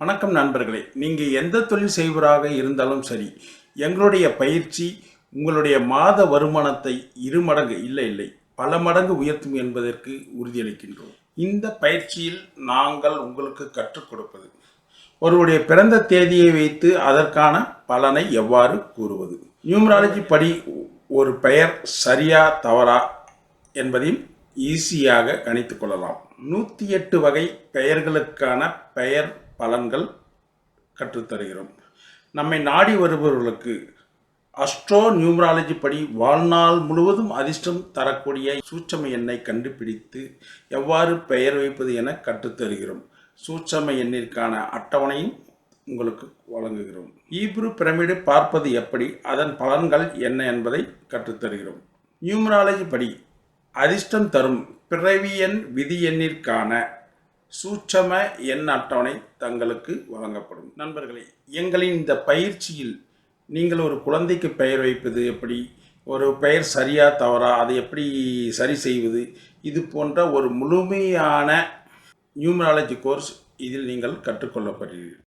வணக்கம் நண்பர்களே, நீங்கள் எந்த தொழில் செய்வராக இருந்தாலும் சரி, எங்களுடைய பயிற்சி உங்களுடைய மாத வருமானத்தை இருமடங்கு இல்லை பல மடங்கு உயர்த்தும் என்பதற்கு உறுதியளிக்கின்றோம். இந்த பயிற்சியில் நாங்கள் உங்களுக்கு கற்றுக் கொடுப்பது ஒருவருடைய பிறந்த தேதியை வைத்து அதற்கான பலனை எவ்வாறு கூறுவது, நியூமராலஜி படி ஒரு பெயர் சரியா தவறா என்பதையும் ஈஸியாக கணித்து கொள்ளலாம். 108 வகை பெயர்களுக்கான பெயர் பலன்கள் கற்றுத்தருகிறோம். நம்மை நாடி வருபவர்களுக்கு அஸ்ட்ரோ நியூமராலஜி படி வாழ்நாள் முழுவதும் அதிர்ஷ்டம் தரக்கூடிய சூட்சம எண்ணை கண்டுபிடித்து எவ்வாறு பெயர் வைப்பது என கற்றுத்தருகிறோம். சூட்சம எண்ணிற்கான அட்டவணையும் உங்களுக்கு வழங்குகிறோம். ஈப்ரு பிரமிடு பார்ப்பது எப்படி, அதன் பலன்கள் என்ன என்பதை கற்றுத்தருகிறோம். நியூமராலஜி படி அதிர்ஷ்டம் தரும் பிறவி எண் விதி எண்ணிற்கான சூட்சம எண் அட்டவணை தங்களுக்கு வழங்கப்படும். நண்பர்களே, எங்களின் இந்த பயிற்சியில் நீங்கள் ஒரு குழந்தைக்கு பெயர் வைப்பது எப்படி, ஒரு பெயர் சரியா தவறா, அதை எப்படி சரி செய்வது, இது போன்ற ஒரு முழுமையான நியூமராலஜி கோர்ஸ் இதில் நீங்கள் கற்றுக்கொள்ளப்படுகிறீர்கள்.